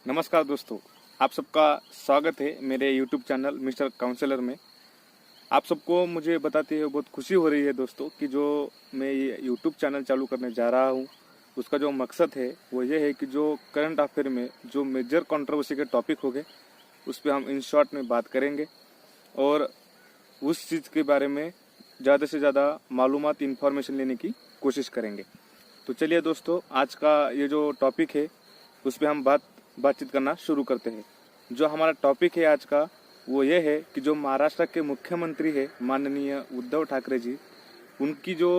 नमस्कार दोस्तों, आप सबका स्वागत है मेरे YouTube चैनल मिस्टर काउंसलर में। आप सबको मुझे बताते हुए बहुत खुशी हो रही है दोस्तों कि जो मैं ये YouTube चैनल चालू करने जा रहा हूँ उसका जो मकसद है वो ये है कि जो करंट अफेयर में जो मेजर कंट्रोवर्सी के टॉपिक हो गए उस पर हम इन शॉर्ट में बात करेंगे और उस चीज़ के बारे में ज़्यादा से ज़्यादा मालूमात इन्फॉर्मेशन लेने की कोशिश करेंगे। तो चलिए दोस्तों, आज का ये जो टॉपिक है उस पर हम बातचीत करना शुरू करते हैं। जो हमारा टॉपिक है आज का वो ये है कि जो महाराष्ट्र के मुख्यमंत्री है माननीय उद्धव ठाकरे जी, उनकी जो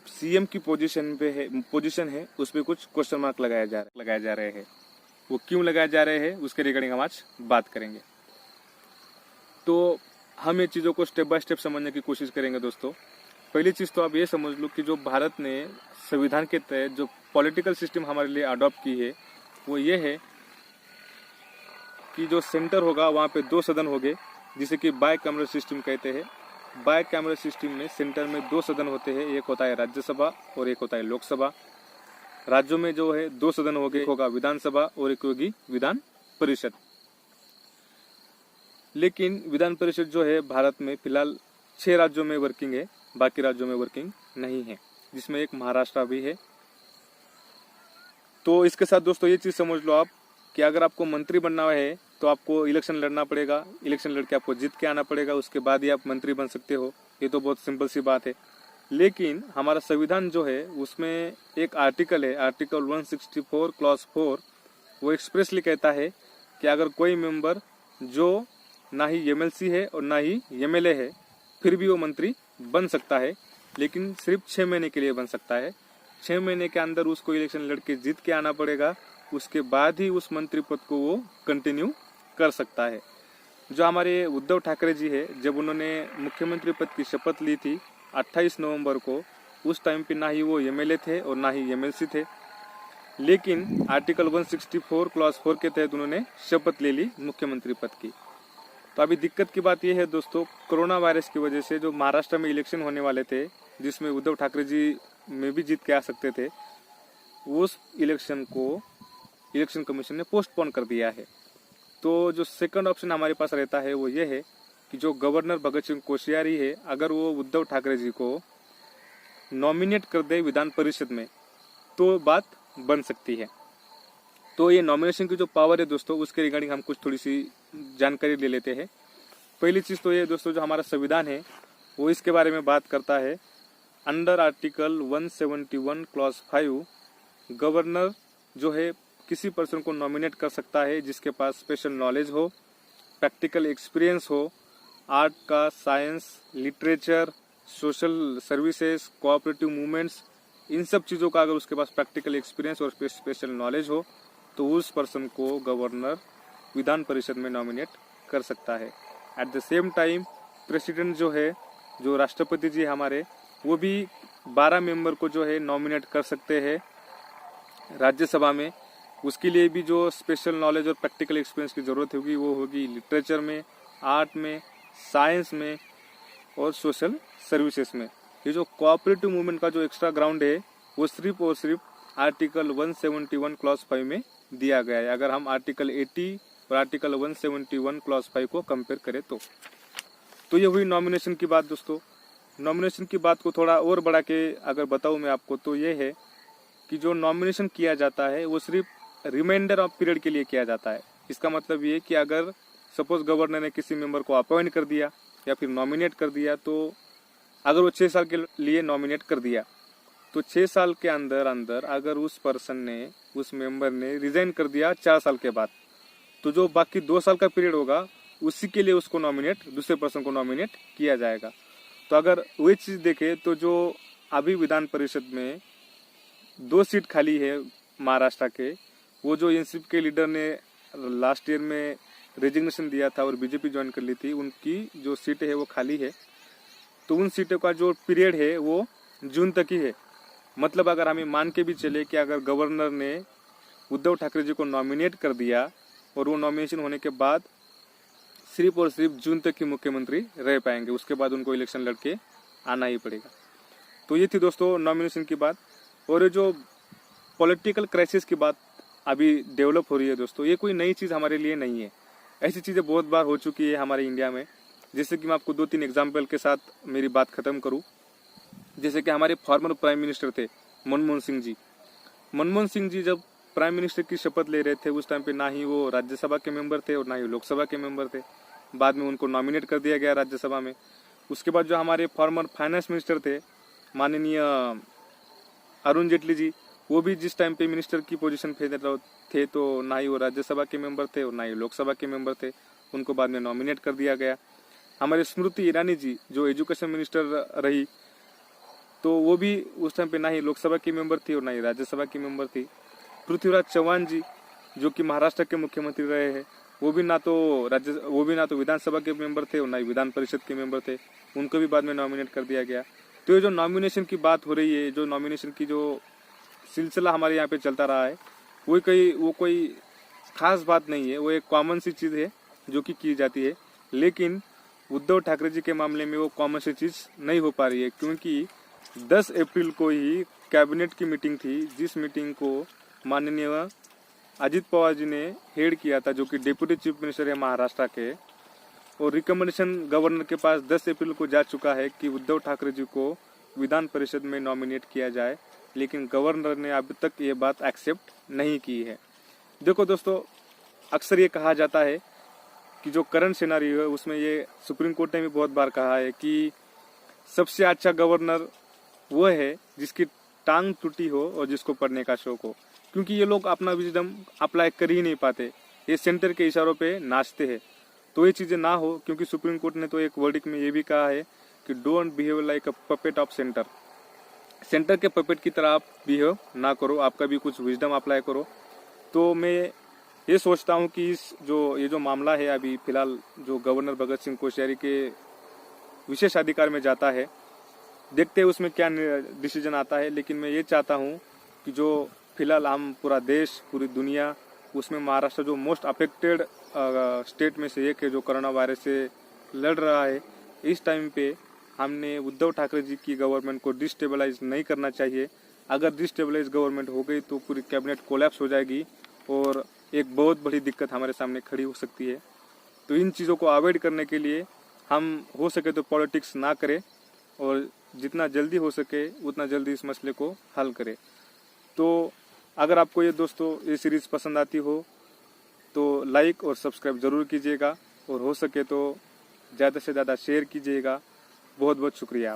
सीएम की पोजीशन है उस पर कुछ क्वेश्चन मार्क लगाए जा रहे हैं। वो क्यों लगाए जा रहे हैं उसके रिगार्डिंग हम आज बात करेंगे। तो हम ये चीज़ों को स्टेप बाय स्टेप समझने की कोशिश करेंगे दोस्तों। पहली चीज़ तो आप ये समझ लो कि जो भारत ने संविधान के तहत जो पॉलिटिकल सिस्टम हमारे लिए अडॉप्ट की है वो ये है कि जो सेंटर होगा वहाँ पे 2 सदन होंगे जिसे कि बाय कैमरल सिस्टम कहते हैं। बाय कैमरल सिस्टम में सेंटर में 2 सदन होते हैं, एक होता है राज्यसभा और एक होता है लोकसभा। राज्यों में जो है 2 सदन होंगे, एक होगा विधानसभा और एक होगी विधान परिषद। लेकिन विधान परिषद जो है भारत में फिलहाल 6 राज्यों में वर्किंग है, बाकी राज्यों में वर्किंग नहीं है, जिसमें एक महाराष्ट्र भी है। तो इसके साथ दोस्तों ये चीज़ समझ लो आप कि अगर आपको मंत्री बनना है तो आपको इलेक्शन लड़ना पड़ेगा, इलेक्शन लड़के आपको जीत के आना पड़ेगा, उसके बाद ही आप मंत्री बन सकते हो। ये तो बहुत सिंपल सी बात है। लेकिन हमारा संविधान जो है उसमें एक आर्टिकल है, आर्टिकल 164 क्लॉज 4, वो एक्सप्रेसली कहता है कि अगर कोई मेंबर जो ना ही एमएलसी है और ना ही एमएलए है फिर भी वो मंत्री बन सकता है, लेकिन सिर्फ 6 महीने के लिए बन सकता है। 6 महीने के अंदर उसको इलेक्शन लड़के जीत के आना पड़ेगा, उसके बाद ही उस मंत्री पद को वो कंटिन्यू कर सकता है। जो हमारे उद्धव ठाकरे जी है, जब उन्होंने मुख्यमंत्री पद की शपथ ली थी 28 नवंबर को, उस टाइम पे ना ही वो एमएलए थे और ना ही एमएलसी थे, लेकिन आर्टिकल 164 क्लॉज 4 के तहत उन्होंने शपथ ले ली मुख्यमंत्री पद की। तो अभी दिक्कत की बात यह है दोस्तों, कोरोना वायरस की वजह से जो महाराष्ट्र में इलेक्शन होने वाले थे जिसमें उद्धव ठाकरे जी में भी जीत के आ सकते थे, उस इलेक्शन को इलेक्शन कमीशन ने पोस्टपोन कर दिया है। तो जो सेकंड ऑप्शन हमारे पास रहता है वो ये है कि जो गवर्नर भगत सिंह कोश्यारी है, अगर वो उद्धव ठाकरे जी को नॉमिनेट कर दे विधान परिषद में तो बात बन सकती है। तो ये नॉमिनेशन की जो पावर है दोस्तों उसके रिगार्डिंग हम कुछ थोड़ी सी जानकारी ले लेते हैं। पहली चीज़ तो ये दोस्तों, जो हमारा संविधान है वो इसके बारे में बात करता है। अंडर आर्टिकल 171 क्लॉज 5 गवर्नर जो है किसी पर्सन को नॉमिनेट कर सकता है जिसके पास स्पेशल नॉलेज हो, प्रैक्टिकल एक्सपीरियंस हो, आर्ट का, science, literature, social services, cooperative movements, इन सब चीज़ों का अगर उसके पास प्रैक्टिकल एक्सपीरियंस और स्पेशल नॉलेज हो तो उस पर्सन को गवर्नर विधान परिषद में नॉमिनेट कर सकता है। At the same time president जो है, जो राष्ट्रपति जी हमारे, वो भी 12 मेंबर को जो है नॉमिनेट कर सकते हैं राज्यसभा में। उसके लिए भी जो स्पेशल नॉलेज और प्रैक्टिकल एक्सपीरियंस की ज़रूरत होगी वो होगी लिटरेचर में, आर्ट में, साइंस में और सोशल सर्विसेज में। ये जो कोऑपरेटिव मूवमेंट का जो एक्स्ट्रा ग्राउंड है वो सिर्फ और सिर्फ आर्टिकल 171 क्लॉज 5 में दिया गया है। अगर हम आर्टिकल 80 और आर्टिकल 171 क्लॉज 5 को कंपेयर करें तो ये हुई नॉमिनेशन की बात दोस्तों। नॉमिनेशन की बात को थोड़ा और बढ़ा के अगर बताऊँ मैं आपको तो ये है कि जो नॉमिनेशन किया जाता है वो सिर्फ रिमाइंडर ऑफ पीरियड के लिए किया जाता है। इसका मतलब ये कि अगर सपोज गवर्नर ने किसी मेंबर को अपॉइंट कर दिया या फिर नॉमिनेट कर दिया, तो अगर वो 6 साल के लिए नॉमिनेट कर दिया तो 6 साल के अंदर अंदर अगर उस पर्सन ने, उस मेंबर ने रिजाइन कर दिया 4 साल के बाद, तो जो बाकी 2 साल का पीरियड होगा उसी के लिए उसको नॉमिनेट, दूसरे पर्सन को नॉमिनेट किया जाएगा। तो अगर वही चीज़ देखें तो जो अभी विधान परिषद में 2 सीट खाली है महाराष्ट्र के, वो जो एनसीपी के लीडर ने लास्ट ईयर में रेजिग्नेशन दिया था और बीजेपी ज्वाइन कर ली थी, उनकी जो सीटें है वो खाली है। तो उन सीटों का जो पीरियड है वो जून तक ही है। मतलब अगर हमें मान के भी चले कि अगर गवर्नर ने उद्धव ठाकरे जी को नॉमिनेट कर दिया और वो नॉमिनेशन होने के बाद सिर्फ और सिर्फ जून तक ही मुख्यमंत्री रह पाएंगे, उसके बाद उनको इलेक्शन लड़के आना ही पड़ेगा। तो ये थी दोस्तों नॉमिनेशन की बात। और ये जो पॉलिटिकल क्राइसिस की बात अभी डेवलप हो रही है दोस्तों, ये कोई नई चीज़ हमारे लिए नहीं है। ऐसी चीज़ें बहुत बार हो चुकी है हमारे इंडिया में। जैसे कि मैं आपको 2-3 एग्जाम्पल के साथ मेरी बात खत्म करूं। जैसे कि हमारे फॉर्मर प्राइम मिनिस्टर थे मनमोहन सिंह जी। मनमोहन सिंह जी जब प्राइम मिनिस्टर की शपथ ले रहे थे उस टाइम पे ना ही वो राज्यसभा के मेंबर थे और ना ही लोकसभा के मेंबर थे। बाद में उनको नॉमिनेट कर दिया गया राज्यसभा में। उसके बाद जो हमारे फॉर्मर फाइनेंस मिनिस्टर थे माननीय अरुण जेटली जी, वो भी जिस टाइम पे मिनिस्टर की पोजीशन पे थे तो ना ही वो राज्यसभा के मेंबर थे और ना ही लोकसभा के मेंबर थे। उनको बाद में नॉमिनेट कर दिया गया। हमारे स्मृति ईरानी जी जो एजुकेशन मिनिस्टर रही, तो वो भी उस टाइम पे ना ही लोकसभा की मेंबर थी और ना ही राज्यसभा की मेंबर थी। पृथ्वीराज चौहान जी जो कि महाराष्ट्र के मुख्यमंत्री रहे हैं, वो भी ना तो विधानसभा के मेंबर थे और ना ही विधान परिषद के मेंबर थे। उनको भी बाद में नॉमिनेट कर दिया गया। तो ये जो नॉमिनेशन की बात हो रही है, जो नॉमिनेशन की जो सिलसिला हमारे यहाँ पे चलता रहा है, वो कोई खास बात नहीं है। वो एक कॉमन सी चीज़ है जो कि की जाती है। लेकिन उद्धव ठाकरे जी के मामले में वो कॉमन सी चीज़ नहीं हो पा रही है, क्योंकि 10 अप्रैल को ही कैबिनेट की मीटिंग थी, जिस मीटिंग को माननीय अजित पवार जी ने हेड किया था, जो कि डिप्टी चीफ मिनिस्टर है महाराष्ट्र के। और रिकमेंडेशन गवर्नर के पास 10 अप्रैल को जा चुका है कि उद्धव ठाकरे जी को विधान परिषद में नॉमिनेट किया जाए, लेकिन गवर्नर ने अभी तक ये बात एक्सेप्ट नहीं की है। देखो दोस्तों, अक्सर ये कहा जाता है कि जो करंट सिनेरियो है उसमें ये सुप्रीम कोर्ट ने भी बहुत बार कहा है कि सबसे अच्छा गवर्नर वो है जिसकी टांग टूटी हो और जिसको पढ़ने का शौक हो, क्योंकि ये लोग अपना विजडम अप्लाई कर ही नहीं पाते, ये सेंटर के इशारों पे नाचते हैं। तो ये चीज़ें ना हो, क्योंकि सुप्रीम कोर्ट ने तो एक वर्डिक्ट में ये भी कहा है कि don't behave like a puppet of centre. Centre के पपेट की तरह आप बिहेव ना करो, आपका भी कुछ विजडम अप्लाई करो। तो मैं ये सोचता हूँ कि ये जो मामला है अभी फिलहाल जो गवर्नर भगत सिंह कोश्यारी के विशेष अधिकार में जाता है, देखते हैं उसमें क्या डिसीजन आता है। लेकिन मैं ये चाहता हूँ कि जो फिलहाल हम पूरा देश, पूरी दुनिया, उसमें महाराष्ट्र जो मोस्ट अफेक्टेड स्टेट में से एक है जो कोरोना वायरस से लड़ रहा है, इस टाइम पे हमने उद्धव ठाकरे जी की गवर्नमेंट को डिस्टेबलाइज नहीं करना चाहिए। अगर डिस्टेबलाइज गवर्नमेंट हो गई तो पूरी कैबिनेट कोलैप्स हो जाएगी और एक बहुत बड़ी दिक्कत हमारे सामने खड़ी हो सकती है। तो इन चीज़ों को अवॉइड करने के लिए हम हो सके तो पॉलिटिक्स ना करें और जितना जल्दी हो सके उतना जल्दी इस मसले को हल करें। तो अगर आपको ये दोस्तों ये सीरीज़ पसंद आती हो तो लाइक और सब्सक्राइब ज़रूर कीजिएगा और हो सके तो ज़्यादा से ज़्यादा शेयर कीजिएगा। बहुत बहुत शुक्रिया।